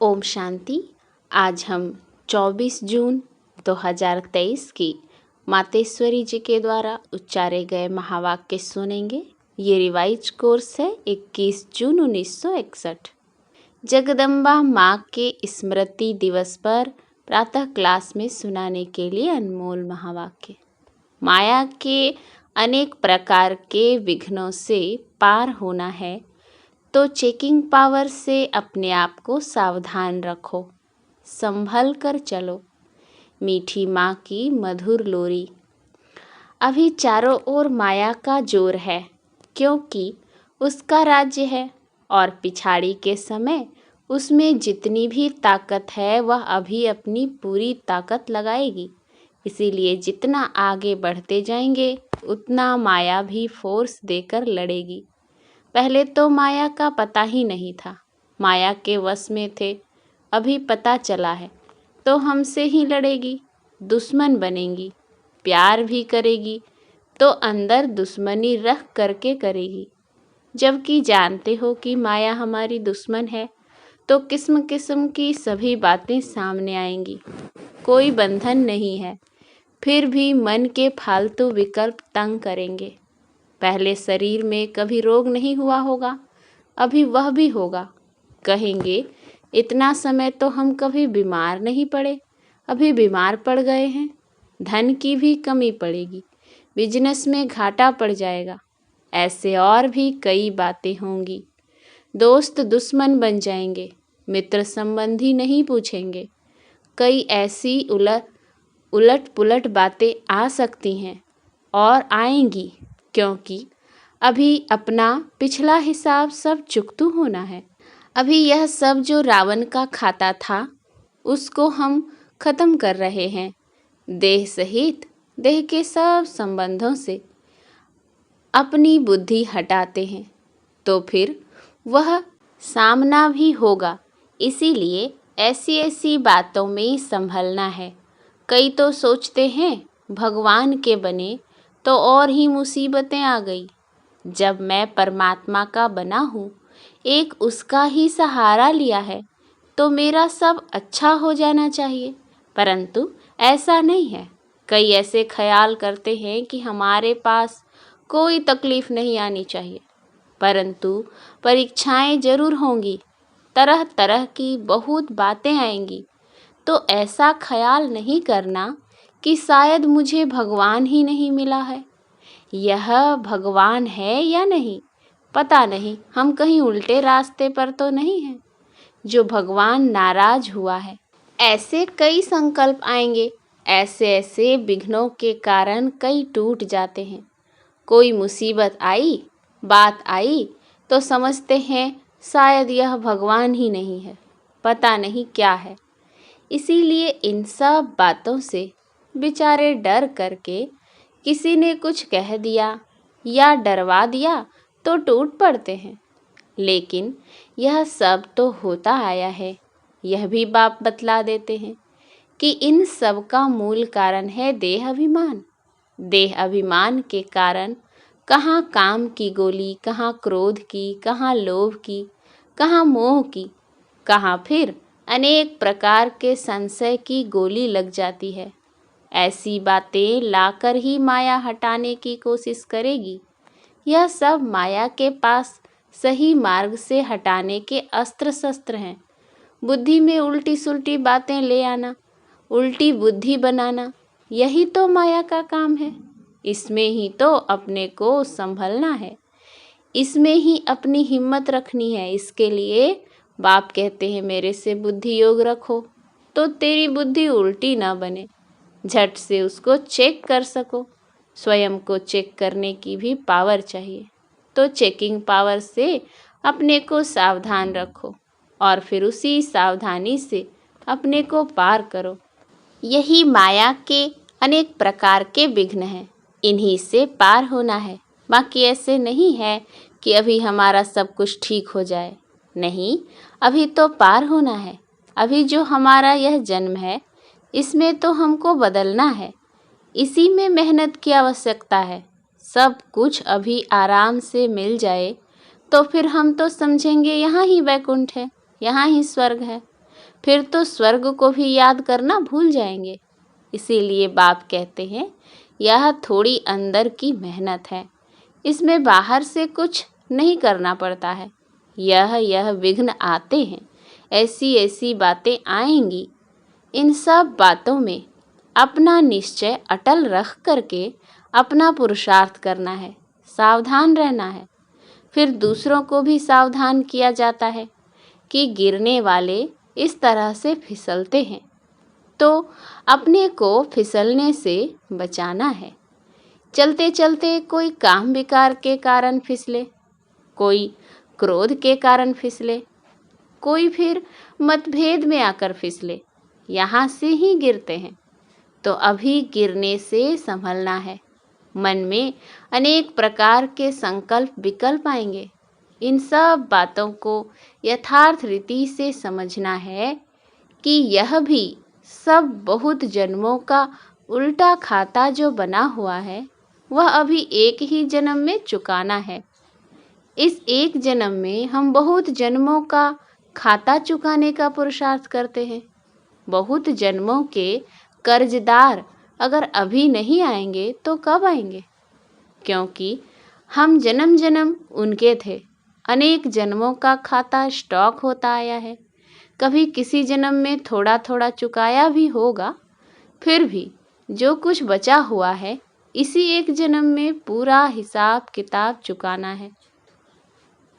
ओम शांति। आज हम 24 जून 2023 की मातेश्वरी जी के द्वारा उच्चारे गए महावाक्य सुनेंगे। ये रिवाइज कोर्स है 21 जून 1961। जगदम्बा माँ के स्मृति दिवस पर प्रातः क्लास में सुनाने के लिए अनमोल महावाक्य। माया के अनेक प्रकार के विघ्नों से पार होना है तो चेकिंग पावर से अपने आप को सावधान रखो, संभल कर चलो। मीठी माँ की मधुर लोरी। अभी चारों ओर माया का जोर है क्योंकि उसका राज्य है और पिछाड़ी के समय उसमें जितनी भी ताकत है वह अभी अपनी पूरी ताकत लगाएगी। इसीलिए जितना आगे बढ़ते जाएंगे उतना माया भी फोर्स देकर लड़ेगी। पहले तो माया का पता ही नहीं था, माया के वश में थे। अभी पता चला है तो हमसे ही लड़ेगी, दुश्मन बनेगी। प्यार भी करेगी तो अंदर दुश्मनी रख करके करेगी। जबकि जानते हो कि माया हमारी दुश्मन है तो किस्म किस्म की सभी बातें सामने आएंगी। कोई बंधन नहीं है, फिर भी मन के फालतू विकल्प तंग करेंगे। पहले शरीर में कभी रोग नहीं हुआ होगा, अभी वह भी होगा। कहेंगे इतना समय तो हम कभी बीमार नहीं पड़े, अभी बीमार पड़ गए हैं। धन की भी कमी पड़ेगी, बिजनेस में घाटा पड़ जाएगा। ऐसे और भी कई बातें होंगी। दोस्त दुश्मन बन जाएंगे, मित्र संबंधी नहीं पूछेंगे। कई ऐसी उलट पुलट बातें आ सकती हैं और आएंगी क्योंकि अभी अपना पिछला हिसाब सब चुकतू होना है। अभी यह सब जो रावण का खाता था उसको हम खत्म कर रहे हैं। देह सहित देह के सब संबंधों से अपनी बुद्धि हटाते हैं तो फिर वह सामना भी होगा। इसीलिए ऐसी ऐसी बातों में संभलना है। कई तो सोचते हैं भगवान के बने तो और ही मुसीबतें आ गई। जब मैं परमात्मा का बना हूँ, एक उसका ही सहारा लिया है तो मेरा सब अच्छा हो जाना चाहिए, परंतु ऐसा नहीं है। कई ऐसे ख्याल करते हैं कि हमारे पास कोई तकलीफ नहीं आनी चाहिए, परंतु परीक्षाएं जरूर होंगी, तरह तरह की बहुत बातें आएंगी। तो ऐसा ख्याल नहीं करना कि शायद मुझे भगवान ही नहीं मिला है। यह भगवान है या नहीं पता नहीं, हम कहीं उल्टे रास्ते पर तो नहीं हैं जो भगवान नाराज हुआ है। ऐसे कई संकल्प आएंगे, ऐसे ऐसे विघ्नों के कारण कई टूट जाते हैं। कोई मुसीबत आई, बात आई तो समझते हैं शायद यह भगवान ही नहीं है, पता नहीं क्या है। इसीलिए इन सब बातों से बेचारे डर करके किसी ने कुछ कह दिया या डरवा दिया तो टूट पड़ते हैं। लेकिन यह सब तो होता आया है। यह भी बाप बतला देते हैं कि इन सब का मूल कारण है देह अभिमान। देह अभिमान के कारण कहाँ काम की गोली, कहाँ क्रोध की, कहाँ लोभ की, कहाँ मोह की, कहाँ फिर अनेक प्रकार के संशय की गोली लग जाती है। ऐसी बातें लाकर ही माया हटाने की कोशिश करेगी। यह सब माया के पास सही मार्ग से हटाने के अस्त्र शस्त्र हैं। बुद्धि में उल्टी सुल्टी बातें ले आना, उल्टी बुद्धि बनाना, यही तो माया का काम है। इसमें ही तो अपने को संभलना है, इसमें ही अपनी हिम्मत रखनी है। इसके लिए बाप कहते हैं मेरे से बुद्धि योग रखो तो तेरी बुद्धि उल्टी ना बने, झट से उसको चेक कर सको। स्वयं को चेक करने की भी पावर चाहिए, तो चेकिंग पावर से अपने को सावधान रखो और फिर उसी सावधानी से अपने को पार करो। यही माया के अनेक प्रकार के विघ्न हैं, इन्हीं से पार होना है। बाकी ऐसे नहीं है कि अभी हमारा सब कुछ ठीक हो जाए, नहीं, अभी तो पार होना है। अभी जो हमारा यह जन्म है इसमें तो हमको बदलना है, इसी में मेहनत की आवश्यकता है। सब कुछ अभी आराम से मिल जाए तो फिर हम तो समझेंगे यहाँ ही वैकुंठ है, यहाँ ही स्वर्ग है। फिर तो स्वर्ग को भी याद करना भूल जाएंगे। इसीलिए बाप कहते हैं यह थोड़ी अंदर की मेहनत है, इसमें बाहर से कुछ नहीं करना पड़ता है। यह विघ्न आते हैं, ऐसी ऐसी बातें आएंगी। इन सब बातों में अपना निश्चय अटल रख करके अपना पुरुषार्थ करना है, सावधान रहना है। फिर दूसरों को भी सावधान किया जाता है कि गिरने वाले इस तरह से फिसलते हैं, तो अपने को फिसलने से बचाना है। चलते चलते कोई काम विकार के कारण फिसले, कोई क्रोध के कारण फिसले, कोई फिर मतभेद में आकर फिसले, यहाँ से ही गिरते हैं। तो अभी गिरने से संभलना है। मन में अनेक प्रकार के संकल्प विकल्प आएंगे। इन सब बातों को यथार्थ रीति से समझना है कि यह भी सब बहुत जन्मों का उल्टा खाता जो बना हुआ है, वह अभी एक ही जन्म में चुकाना है। इस एक जन्म में हम बहुत जन्मों का खाता चुकाने का पुरुषार्थ करते हैं। बहुत जन्मों के कर्जदार अगर अभी नहीं आएंगे तो कब आएंगे? क्योंकि हम जन्म जन्म उनके थे। अनेक जन्मों का खाता स्टॉक होता आया है। कभी किसी जन्म में थोड़ा थोड़ा चुकाया भी होगा, फिर भी जो कुछ बचा हुआ है इसी एक जन्म में पूरा हिसाब किताब चुकाना है।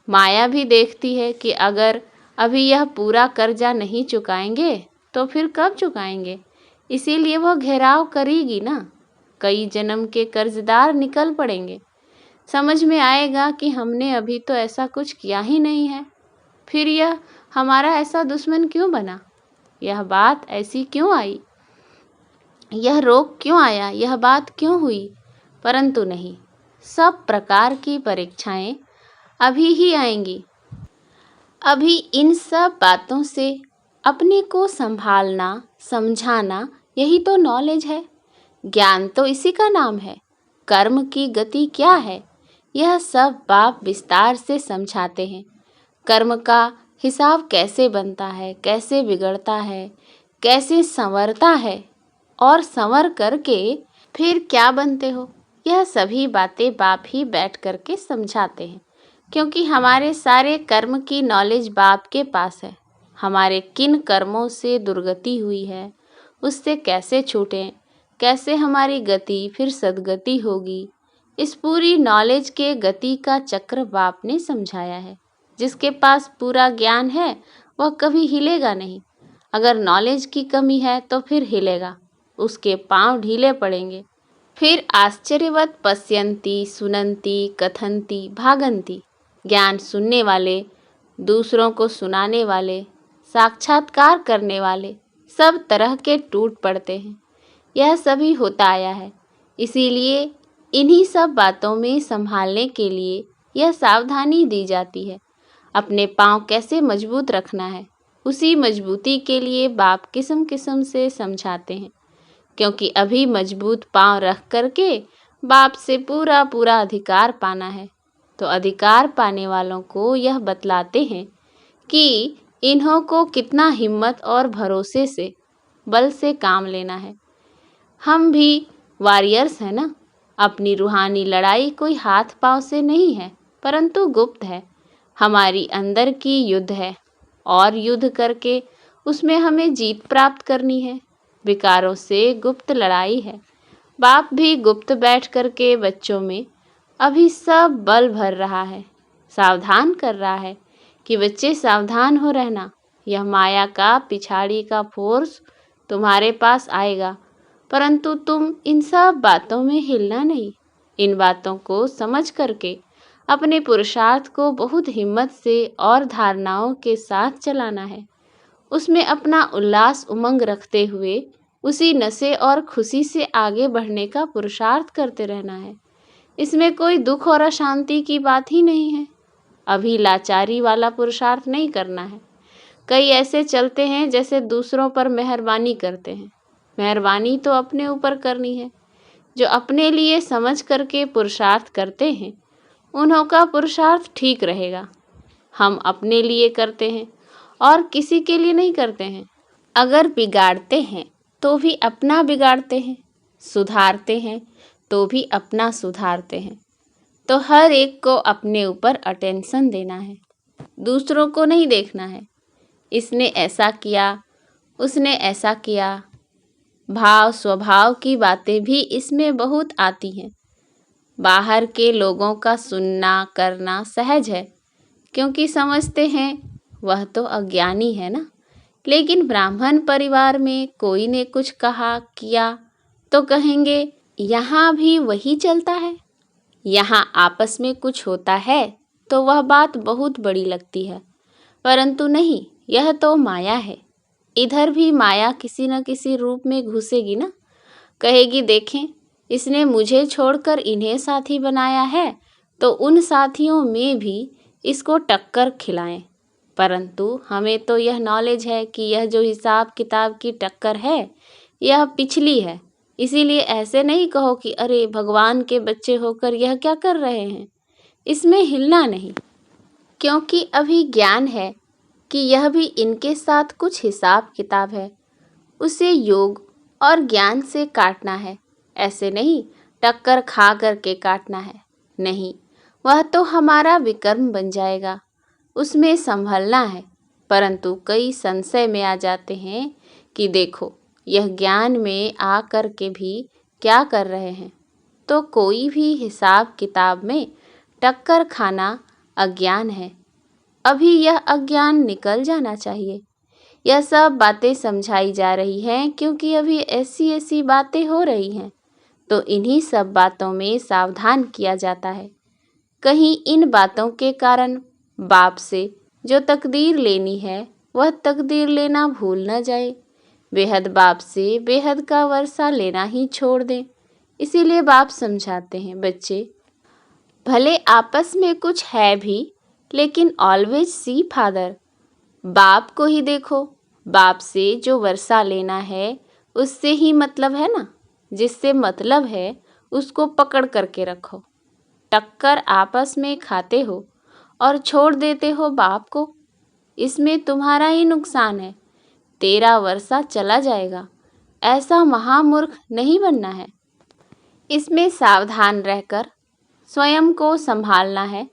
माया भी देखती है कि अगर अभी यह पूरा कर्जा नहीं चुकाएंगे तो फिर कब चुकाएंगे, इसीलिए वह घेराव करेगी ना। कई जन्म के कर्जदार निकल पड़ेंगे। समझ में आएगा कि हमने अभी तो ऐसा कुछ किया ही नहीं है, फिर यह हमारा ऐसा दुश्मन क्यों बना, यह बात ऐसी क्यों आई, यह रोग क्यों आया, यह बात क्यों हुई। परंतु नहीं, सब प्रकार की परीक्षाएं अभी ही आएंगी। अभी इन सब बातों से अपने को संभालना समझाना, यही तो नॉलेज है। ज्ञान तो इसी का नाम है। कर्म की गति क्या है, यह सब बाप विस्तार से समझाते हैं। कर्म का हिसाब कैसे बनता है, कैसे बिगड़ता है, कैसे संवरता है और संवर करके फिर क्या बनते हो, यह सभी बातें बाप ही बैठ करके समझाते हैं। क्योंकि हमारे सारे कर्म की नॉलेज बाप के पास है। हमारे किन कर्मों से दुर्गति हुई है, उससे कैसे छूटें, कैसे हमारी गति फिर सद्गति होगी, इस पूरी नॉलेज के गति का चक्र बाप ने समझाया है। जिसके पास पूरा ज्ञान है वह कभी हिलेगा नहीं। अगर नॉलेज की कमी है तो फिर हिलेगा, उसके पांव ढीले पड़ेंगे। फिर आश्चर्यवत पश्यन्ति सुनन्ति कथन्ति भागन्ति। ज्ञान सुनने वाले, दूसरों को सुनाने वाले, साक्षात्कार करने वाले सब तरह के टूट पड़ते हैं। यह सभी होता आया है। इसीलिए इन्हीं सब बातों में संभालने के लिए यह सावधानी दी जाती है। अपने पांव कैसे मजबूत रखना है, उसी मजबूती के लिए बाप किस्म किस्म से समझाते हैं। क्योंकि अभी मजबूत पांव रख करके बाप से पूरा पूरा अधिकार पाना है। तो अधिकार पाने वालों को यह बतलाते हैं कि इन्हों को कितना हिम्मत और भरोसे से बल से काम लेना है। हम भी वॉरियर्स हैं ना। अपनी रूहानी लड़ाई कोई हाथ पांव से नहीं है, परंतु गुप्त है। हमारी अंदर की युद्ध है और युद्ध करके उसमें हमें जीत प्राप्त करनी है। विकारों से गुप्त लड़ाई है। बाप भी गुप्त बैठ करके बच्चों में अभी सब बल भर रहा है, सावधान कर रहा है कि बच्चे सावधान हो रहना। यह माया का पिछाड़ी का फोर्स तुम्हारे पास आएगा, परंतु तुम इन सब बातों में हिलना नहीं। इन बातों को समझ करके अपने पुरुषार्थ को बहुत हिम्मत से और धारणाओं के साथ चलाना है। उसमें अपना उल्लास उमंग रखते हुए उसी नशे और खुशी से आगे बढ़ने का पुरुषार्थ करते रहना है। इसमें कोई दुख और अशांति की बात ही नहीं है। अभी लाचारी वाला पुरुषार्थ नहीं करना है। कई ऐसे चलते हैं जैसे दूसरों पर मेहरबानी करते हैं। मेहरबानी तो अपने ऊपर करनी है। जो अपने लिए समझ करके पुरुषार्थ करते हैं उन्हों का पुरुषार्थ ठीक रहेगा। हम अपने लिए करते हैं और किसी के लिए नहीं करते हैं। अगर बिगाड़ते हैं तो भी अपना बिगाड़ते हैं, सुधारते हैं तो भी अपना सुधारते हैं। तो हर एक को अपने ऊपर अटेंशन देना है, दूसरों को नहीं देखना है। इसने ऐसा किया, उसने ऐसा किया। भाव स्वभाव की बातें भी इसमें बहुत आती हैं। बाहर के लोगों का सुनना करना सहज है, क्योंकि समझते हैं वह तो अज्ञानी है ना। लेकिन ब्राह्मण परिवार में कोई ने कुछ कहा किया तो कहेंगे यहाँ भी वही चलता है। यहाँ आपस में कुछ होता है तो वह बात बहुत बड़ी लगती है, परंतु नहीं, यह तो माया है। इधर भी माया किसी न किसी रूप में घुसेगी ना। कहेगी देखें, इसने मुझे छोड़कर इन्हें साथी बनाया है, तो उन साथियों में भी इसको टक्कर खिलाएं। परंतु हमें तो यह नॉलेज है कि यह जो हिसाब किताब की टक्कर है यह पिछली है। इसीलिए ऐसे नहीं कहो कि अरे भगवान के बच्चे होकर यह क्या कर रहे हैं। इसमें हिलना नहीं, क्योंकि अभी ज्ञान है कि यह भी इनके साथ कुछ हिसाब किताब है। उसे योग और ज्ञान से काटना है, ऐसे नहीं टक्कर खा करके काटना है। नहीं, वह तो हमारा विकर्म बन जाएगा, उसमें संभलना है। परंतु कई संशय में आ जाते हैं कि देखो यह ज्ञान में आ कर के भी क्या कर रहे हैं। तो कोई भी हिसाब किताब में टक्कर खाना अज्ञान है। अभी यह अज्ञान निकल जाना चाहिए। यह सब बातें समझाई जा रही हैं क्योंकि अभी ऐसी ऐसी बातें हो रही हैं, तो इन्हीं सब बातों में सावधान किया जाता है। कहीं इन बातों के कारण बाप से जो तकदीर लेनी है वह तकदीर लेना भूल न जाए। बेहद बाप से बेहद का वर्षा लेना ही छोड़ दें। इसीलिए बाप समझाते हैं, बच्चे भले आपस में कुछ है भी, लेकिन ऑलवेज सी फादर, बाप को ही देखो। बाप से जो वर्षा लेना है उससे ही मतलब है ना। जिससे मतलब है उसको पकड़ करके रखो। टक्कर आपस में खाते हो और छोड़ देते हो बाप को, इसमें तुम्हारा ही नुकसान है। तेरा वर्षा चला जाएगा, ऐसा महामूर्ख नहीं बनना है। इसमें सावधान रहकर स्वयं को संभालना है।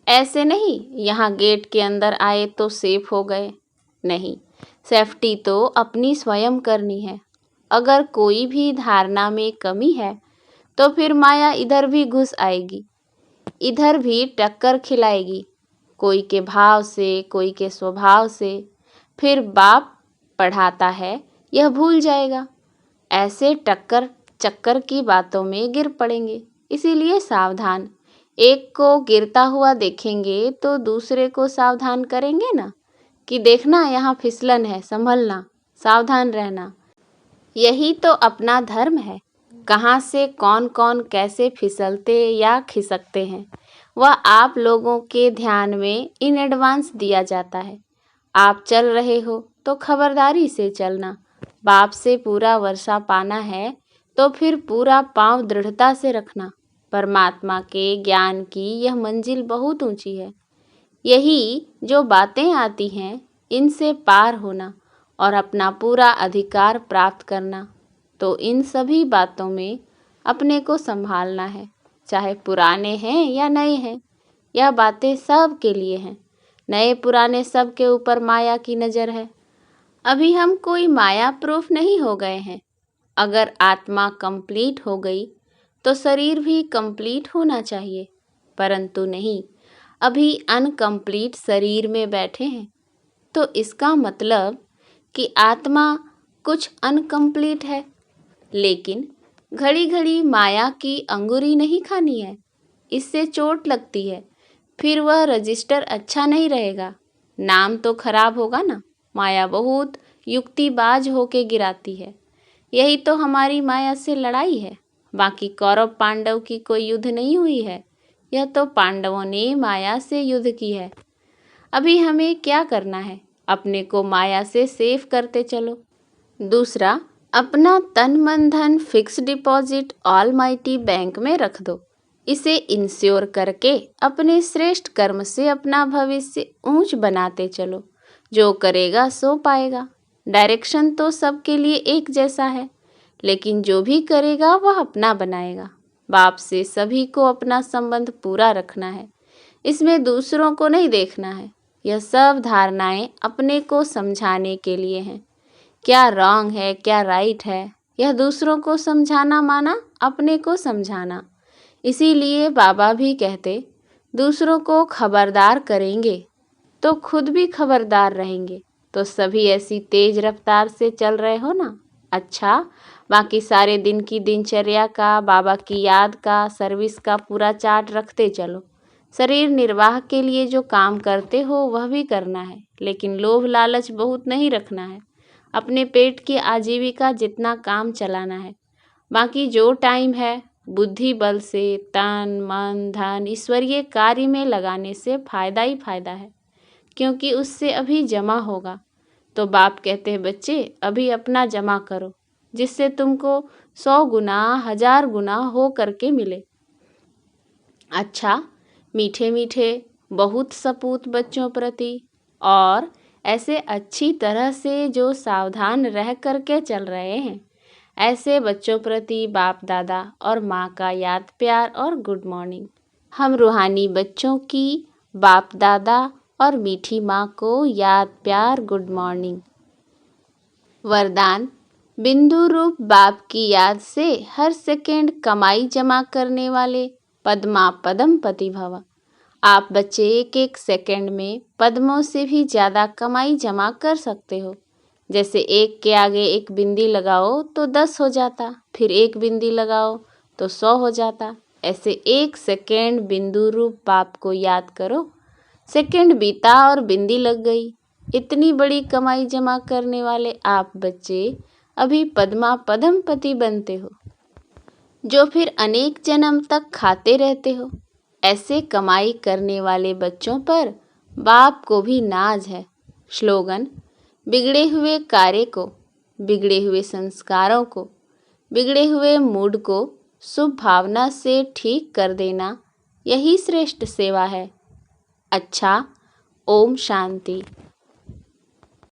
ऐसे नहीं यहाँ गेट के अंदर आए तो सेफ हो गए, नहीं, सेफ्टी तो अपनी स्वयं करनी है। अगर कोई भी धारणा में कमी है तो फिर माया इधर भी घुस आएगी, इधर भी टक्कर खिलाएगी, कोई के भाव से, कोई के स्वभाव से। फिर बाप पढ़ाता है यह भूल जाएगा। ऐसे टक्कर चक्कर की बातों में गिर पड़ेंगे। इसीलिए सावधान। एक को गिरता हुआ देखेंगे तो दूसरे को सावधान करेंगे ना कि देखना यहाँ फिसलन है, संभलना, सावधान रहना। यही तो अपना धर्म है। कहाँ से कौन कौन कैसे फिसलते या खिसकते हैं वह आप लोगों के ध्यान में इन एडवांस दिया जाता है। आप चल रहे हो तो खबरदारी से चलना। बाप से पूरा वर्षा पाना है तो फिर पूरा पांव दृढ़ता से रखना। परमात्मा के ज्ञान की यह मंजिल बहुत ऊंची है। यही जो बातें आती हैं इनसे पार होना और अपना पूरा अधिकार प्राप्त करना। तो इन सभी बातों में अपने को संभालना है, चाहे पुराने हैं या नए हैं। यह बातें सब के लिए हैं। नए पुराने सब के ऊपर माया की नज़र है। अभी हम कोई माया प्रूफ नहीं हो गए हैं। अगर आत्मा कंप्लीट हो गई तो शरीर भी कंप्लीट होना चाहिए, परंतु नहीं, अभी अनकंप्लीट शरीर में बैठे हैं। तो इसका मतलब कि आत्मा कुछ अनकंप्लीट है। लेकिन घड़ी घड़ी माया की अंगुरी नहीं खानी है, इससे चोट लगती है। फिर वह रजिस्टर अच्छा नहीं रहेगा, नाम तो खराब होगा ना। माया बहुत युक्तिबाज होके गिराती है। यही तो हमारी माया से लड़ाई है। बाकी कौरव पांडव की कोई युद्ध नहीं हुई है, यह तो पांडवों ने माया से युद्ध की है। अभी हमें क्या करना है, अपने को माया से सेफ करते चलो। दूसरा, अपना तन मन धन फिक्स डिपॉजिट ऑलमाइटी बैंक में रख दो। इसे इंश्योर करके अपने श्रेष्ठ कर्म से अपना भविष्य ऊंच बनाते चलो। जो करेगा सो पाएगा। डायरेक्शन तो सबके लिए एक जैसा है, लेकिन जो भी करेगा वह अपना बनाएगा। बाप से सभी को अपना संबंध पूरा रखना है, इसमें दूसरों को नहीं देखना है। यह सब धारणाएं अपने को समझाने के लिए हैं। क्या रॉन्ग है, क्या राइट है, यह दूसरों को समझाना माना अपने को समझाना। इसीलिए बाबा भी कहते, दूसरों को खबरदार करेंगे तो खुद भी खबरदार रहेंगे। तो सभी ऐसी तेज रफ्तार से चल रहे हो ना। अच्छा, बाकी सारे दिन की दिनचर्या का, बाबा की याद का, सर्विस का पूरा चार्ट रखते चलो। शरीर निर्वाह के लिए जो काम करते हो वह भी करना है, लेकिन लोभ लालच बहुत नहीं रखना है। अपने पेट की आजीविका जितना काम चलाना है। बाकी जो टाइम है बुद्धि बल से, तन मन धन ईश्वरीय कार्य में लगाने से फायदा ही फायदा है, क्योंकि उससे अभी जमा होगा। तो बाप कहते हैं, बच्चे अभी अपना जमा करो, जिससे तुमको 100 गुना 1000 गुना हो करके मिले। अच्छा, मीठे मीठे बहुत सपूत बच्चों प्रति और ऐसे अच्छी तरह से जो सावधान रह करके चल रहे हैं, ऐसे बच्चों प्रति बाप दादा और माँ का याद प्यार और गुड मॉर्निंग। हम रूहानी बच्चों की बाप दादा और मीठी माँ को याद प्यार गुड मॉर्निंग। वरदान, बिंदु रूप बाप की याद से हर सेकेंड कमाई जमा करने वाले पद्मा पदम पति भव। आप बच्चे एक एक सेकेंड में पद्मों से भी ज़्यादा कमाई जमा कर सकते हो। जैसे एक के आगे एक बिंदी लगाओ तो 10 हो जाता, फिर एक बिंदी लगाओ तो 100 हो जाता। ऐसे एक सेकेंड बिंदु रूप बाप को याद करो। सेकेंड बीता और बिंदी लग गई। इतनी बड़ी कमाई जमा करने वाले आप बच्चे अभी पद्मा पदमपति बनते हो, जो फिर अनेक जन्म तक खाते रहते हो। ऐसे कमाई करने वाले बच्चों पर बाप को भी नाज है। स्लोगन, बिगड़े हुए कार्य को, बिगड़े हुए संस्कारों को, बिगड़े हुए मूड को शुभ भावना से ठीक कर देना, यही श्रेष्ठ सेवा है। अच्छा, ओम शांति।